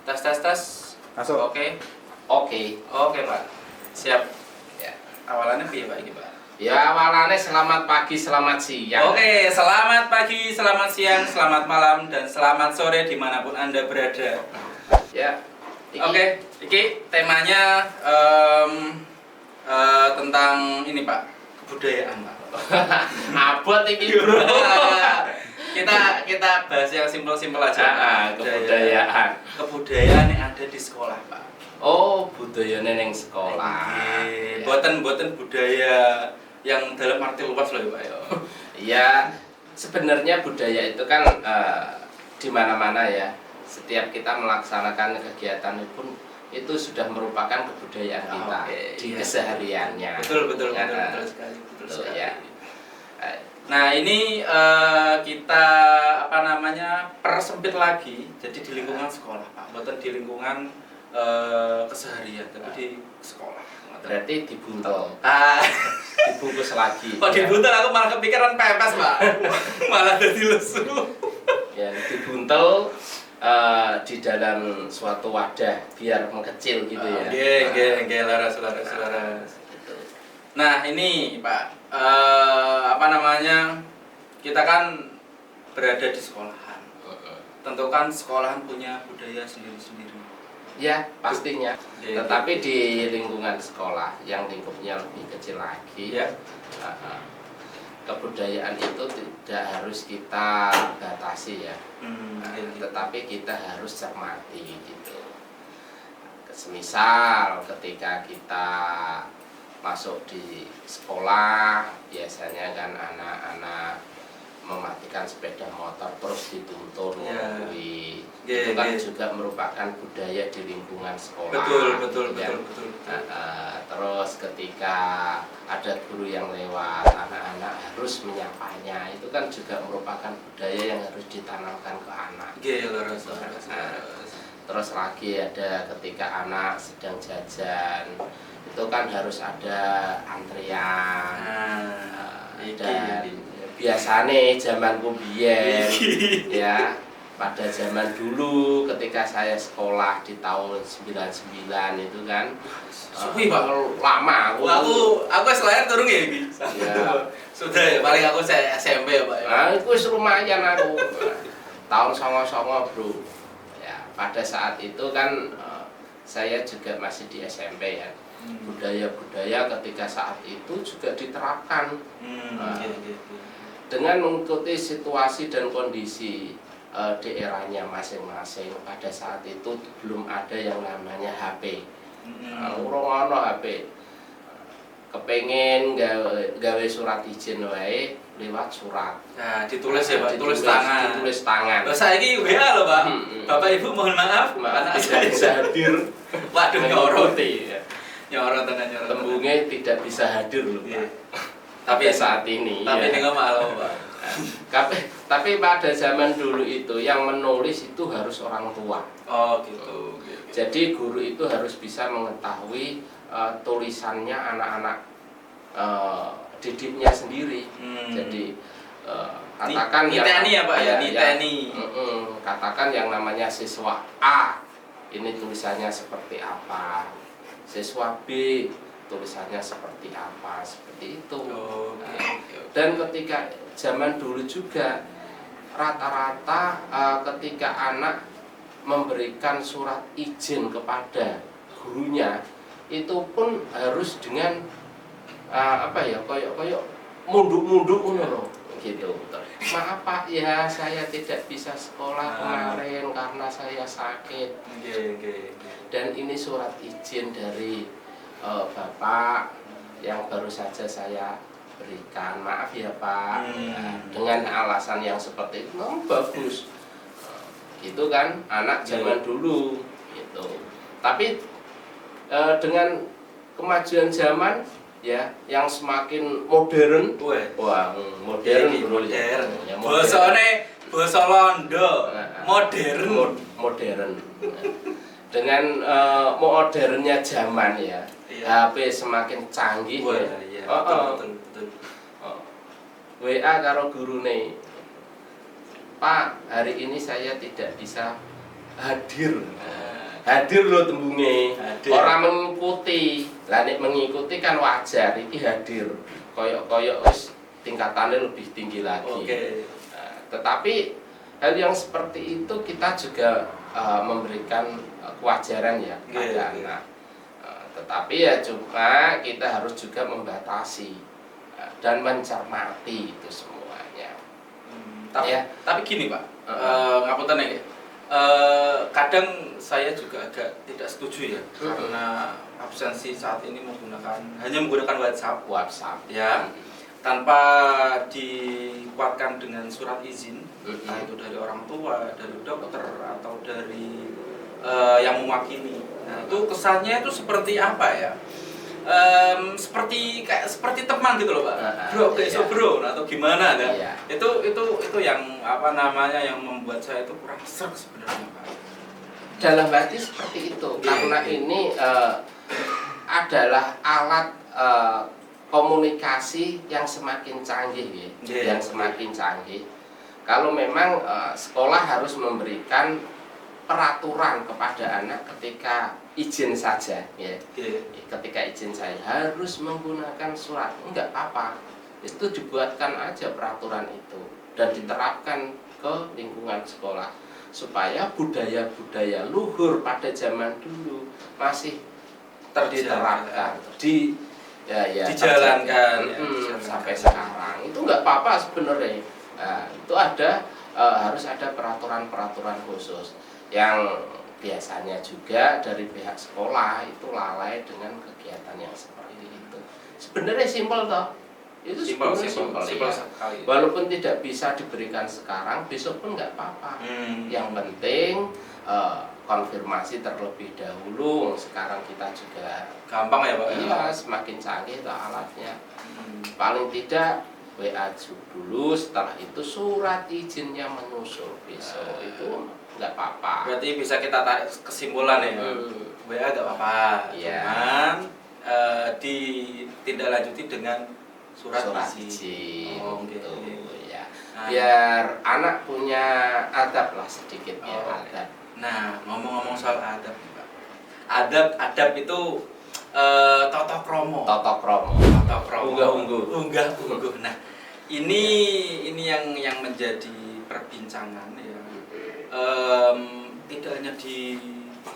Tes tes tes. Masuk. Oke. Oke. Oke, Pak. Siap. Ya. Awalannya piye, Pak, iki, Pak? Ya awalannya selamat pagi, selamat siang. Oke, selamat pagi, selamat siang, selamat malam, dan selamat sore dimanapun Anda berada. Ya. Oke, iki temanya tentang ini, Pak, kebudayaan, Pak. Abot iki, Bro. kita bahas yang simpel-simpel aja. Kebudayaan. Kebudayaan yang ada di sekolah, Pak. Oh, budayane ning sekolah. Iya. Boten budaya yang dalam arti luas loh, Pak, ya. Ya, sebenarnya budaya itu kan di mana-mana ya. Setiap kita melaksanakan kegiatan pun itu sudah merupakan kebudayaan kita di kesehariannya. Betul Ya, sekali. ya. Nah, ini kita persempit lagi, jadi di lingkungan sekolah, Pak. Bukan di lingkungan keseharian, tapi di sekolah. Berarti dibuntel. Dibungkus lagi. Kok dibuntel, aku malah kepikiran pepes, Pak. Malah jadi lesu. Ya, dibuntel di dalam suatu wadah biar mengecil gitu ya. Nggih, laras. Gitu. Nah, ini Pak, kita kan berada di sekolahan. Tentu kan sekolahan punya budaya sendiri-sendiri. Ya, pastinya. Oke. Tetapi di lingkungan sekolah yang lingkupnya lebih kecil lagi, Ya. Kebudayaan itu tidak harus kita batasi ya. Tetapi kita harus cermati gitu. Semisal ketika kita masuk di sekolah, biasanya kan anak-anak mematikan sepeda motor terus dituntun melalui itu kan juga merupakan budaya di lingkungan sekolah. Betul. Terus ketika ada guru yang lewat, anak-anak harus menyapanya, itu kan juga merupakan budaya yang harus ditanamkan ke anak. Terus lagi ada ketika anak sedang jajan, itu kan harus ada antrian. Dan biasanya zamanku biyen ya, pada zaman dulu ketika saya sekolah di tahun 99 itu kan Suwi, Pak. Lama Aku lahir turun ya iki. Ya. Sudah ya, paling aku saya SMP ya, Pak. Nah, itu lumayan aku. Tahun 99, Bro. Ya, pada saat itu kan saya juga masih di SMP ya. Budaya-budaya ketika saat itu juga diterapkan. Dengan mengikuti situasi dan kondisi daerahnya masing-masing. Pada saat itu belum ada yang namanya HP. Urung ana HP. Kepengen gawe surat izin wae lewat surat. Nah, ditulis ya, Pak, ditulis tangan. Loh, saiki WA lho, Pak. Bapak Ibu mohon maaf, anak saya tidak bisa hadir. Waduh, nyorot. Ya. Nyorot. Tembungnya tidak bisa hadir loh, Pak. Tapi saat ini. Tapi ini nggak malu, Pak. Tapi pada zaman dulu itu yang menulis itu harus orang tua. Oh, gitu. Jadi guru itu harus bisa mengetahui tulisannya anak-anak didiknya sendiri. Jadi katakan niteni ya, Pak, ya, niteni. Katakan yang namanya siswa A, ini tulisannya seperti apa. Siswa B, tulisannya seperti apa, seperti itu. Dan ketika zaman dulu juga rata-rata ketika anak memberikan surat izin kepada gurunya itu pun harus dengan koyok munduk-munduk ngono gitu. Maaf Pak ya, saya tidak bisa sekolah kemarin karena saya sakit. Dan ini surat izin dari Bapak yang baru saja saya berikan, maaf ya Pak. Dengan alasan yang seperti itu, bagus. Gitu kan anak zaman dulu gitu. Tapi dengan kemajuan zaman ya yang semakin modern, modern. Ya, basa Londo, modern. Dengan modernnya zaman ya, HP semakin canggih. Betul. WA karo gurune, Pak, hari ini saya tidak bisa hadir. hadir lo tembunge. Orang mengikuti. Lah nek mengikuti kan wajar iki hadir. Koyok wis tingkatannya lebih tinggi lagi. Nah, tetapi hal yang seperti itu kita juga memberikan kewajaran ya pada anak. Tetapi ya cuma kita harus juga membatasi dan mencermati itu semuanya. Tapi gini Pak, ngapunten ya. Kadang saya juga agak tidak setuju ya karena absensi saat ini hanya menggunakan WhatsApp ya, tanpa dikuatkan dengan surat izin, entah itu dari orang tua, dari dokter atau dari yang mewakili. Nah itu kesannya itu seperti apa ya? Seperti teman gitu loh Pak, bro bro atau gimana kan? Itu yang yang membuat saya itu kurang serg sebenarnya Pak. Dalam arti seperti itu karena ini adalah alat komunikasi yang semakin canggih yang semakin canggih. Kalau memang sekolah harus memberikan peraturan kepada anak ketika izin saja ketika izin saya harus menggunakan surat, enggak apa-apa, itu dibuatkan aja peraturan itu dan diterapkan ke lingkungan sekolah supaya budaya-budaya luhur pada zaman dulu masih diterapkan dijalankan sampai sekarang. Itu enggak apa-apa sebenarnya. Itu harus ada peraturan-peraturan khusus yang biasanya juga dari pihak sekolah itu lalai dengan kegiatan yang seperti itu. Sebenarnya simpel toh. Itu simpel sekali. Walaupun tidak bisa diberikan sekarang, besok pun nggak apa-apa. Yang penting konfirmasi terlebih dahulu. Sekarang kita juga gampang ya Pak. Iya, semakin canggih toh alatnya. Paling tidak WA dulu, setelah itu surat izinnya menyusul besok itu nggak apa-apa. Berarti bisa kita tarik kesimpulan ya. WA nggak apa-apa, cuman ditindaklanjuti dengan surat izin. Gitu. Ya. Biar anak punya adab lah sedikit adab. Nah, ngomong-ngomong soal adab nih Pak. Adab itu toto kromo. Unggah-ungguh. Nah, ini yang menjadi perbincangan ya. Tidak hanya di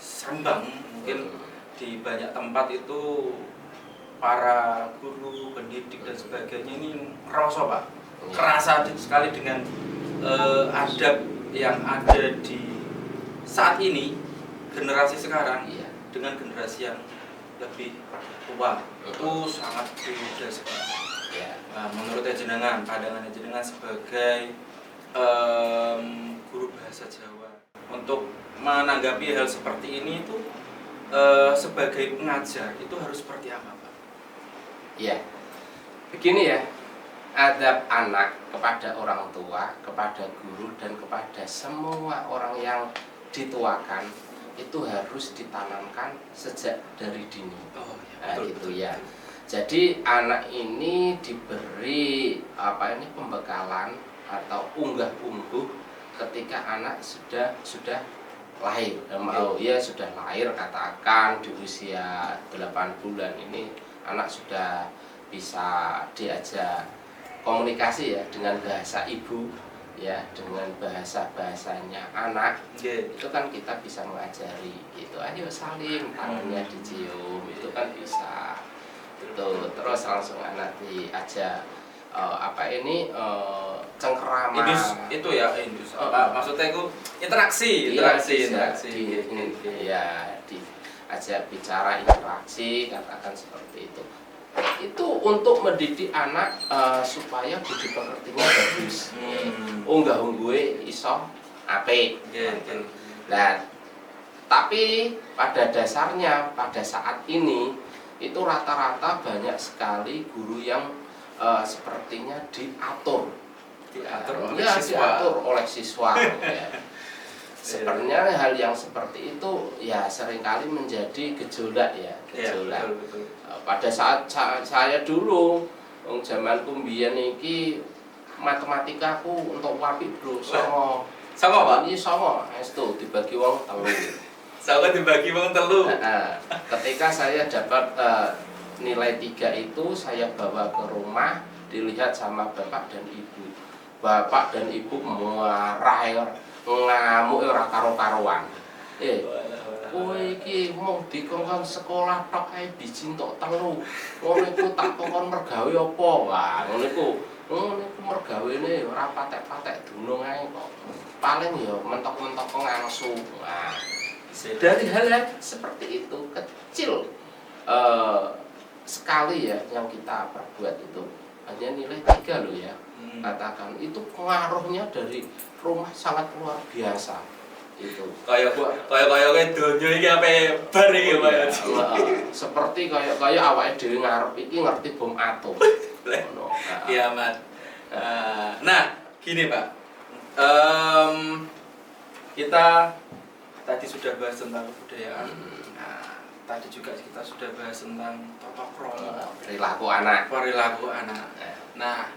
Serembang, mungkin di banyak tempat itu para guru, pendidik dan sebagainya ini kerasa sekali dengan adab yang ada di saat ini, generasi sekarang dengan generasi yang lebih tua itu sangat berbeda sekali. Menurut jenengan, pandangan jenengan sebagai guru bahasa Jawa untuk menanggapi hal seperti ini itu sebagai pengajar itu harus seperti apa Pak? Ya, begini ya, adab anak kepada orang tua, kepada guru dan kepada semua orang yang dituakan itu harus ditanamkan sejak dari dini. Gitu ya. Jadi anak ini diberi pembekalan atau unggah-ungguh ketika anak sudah lahir. Sudah lahir, katakan di usia 8 bulan ini anak sudah bisa diajak komunikasi ya dengan bahasa ibu ya, dengan bahasanya anak. Itu kan kita bisa mengajari gitu. Ayo salim, tangannya dicium, itu kan bisa. Terus langsung anak diajak cengkerama. Itu ya, maksudnya itu interaksi. Diajak bicara, interaksi, katakan seperti itu. Itu untuk mendidik anak supaya budi pekertinya bagus. Unggah-ungguhe iso apik. Nah, tapi pada dasarnya pada saat ini itu rata-rata banyak sekali guru yang sepertinya diatur oleh siswa ya. Sebenarnya hal yang seperti itu ya seringkali menjadi gejolak. Betul. Pada saat saya dulu zaman kumbian iki matematikaku untuk apik bro, songo Pak. Ini songo estu dibagi wong telu. Sahabat dibagi wong telu. Ketika saya dapat nilai 3 itu, saya bawa ke rumah, dilihat sama bapak dan ibu. Bapak dan ibu marah, ngamuk ora karo-karuan. Kowe iki mau dikongkon sekolah tok ae biji entuk telu. Ngono iku tak kongkon mergawe apa? Wah, ngono iku mergawene ora patek-patek dunung ae kok. Paling ya mentok-mentok ngangsu. Wah, dari hal seperti itu kecil sekali ya yang kita perbuat itu hanya nilai 3 loh ya. Katakan itu pengaruhnya dari rumah sangat luar biasa itu. Kayak donya iki ape bar iki Pak. Seperti kayak awake dhewe ngarep iki ngerti bom atom. Iya, Mat. Nah, gini Pak. Kita tadi sudah bahas tentang kebudayaan. Nah, tadi juga kita sudah bahas tentang tata krama, perilaku anak. Nah,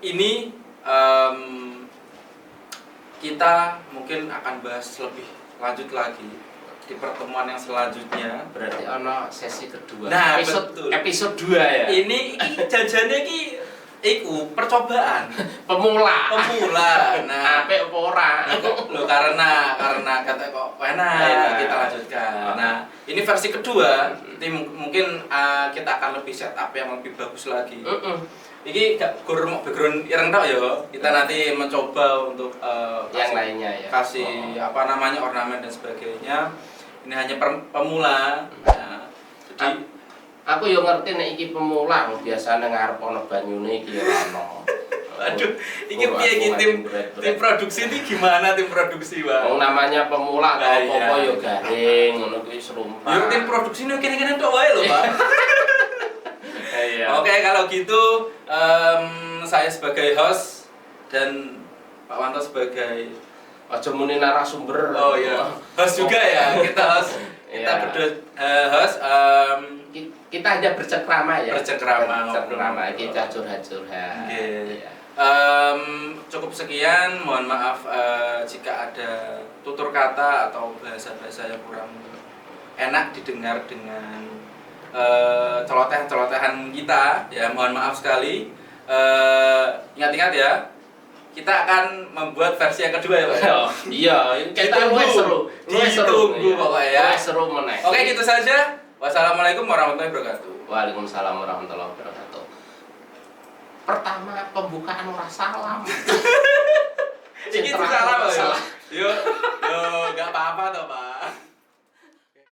ini kita mungkin akan bahas lebih lanjut lagi di pertemuan yang selanjutnya. Berarti ono sesi kedua. Nah, episode 2 ya. Ini jajane iki iku percobaan pemula. Nah, apik apa ora? Loh, karena kata kok enak kita lanjutkan. Nah, ini versi kedua. Nanti mungkin kita akan lebih setup yang lebih bagus lagi. Ini gak mau background ireng tok ya. Kita nanti mencoba untuk yang lainnya ya. Kasih ornamen dan sebagainya. Ini hanya pemula. Nah, jadi aku yo ngerti nek iki pemula, biasane ngarep ana banyune iki ora ono. Waduh, iki piye iki tim produksi ini gimana tim produksi, Bang? Wong namanya pemula apa-apa yo garing, ngono kuwi serumpah. Yo tim produksi ini kene-kene tok wae lho, Pak. Oke, kalau gitu saya sebagai host dan Pak Wanto sebagai aja muni narasumber. Oh iya, host juga ya, kita host. Kita berdua host. Kita hanya bercengkrama ya. Bercengkrama, kita curhat-curhat. Cukup sekian. Mohon maaf jika ada tutur kata atau bahasa-bahasa yang kurang enak didengar dengan celotehan kita. Ya, mohon maaf sekali. Ingat-ingat ya. Kita akan membuat versi yang kedua ya, Pak. Iya, kita luwih seru. Ditunggu pokoknya ya. Luwih seru meneh. Oke, gitu saja. Wassalamualaikum warahmatullahi wabarakatuh. Waalaikumsalam warahmatullahi wabarakatuh. Pertama pembukaan ora salam. Iki salah. Yo, gak apa-apa toh, Pak.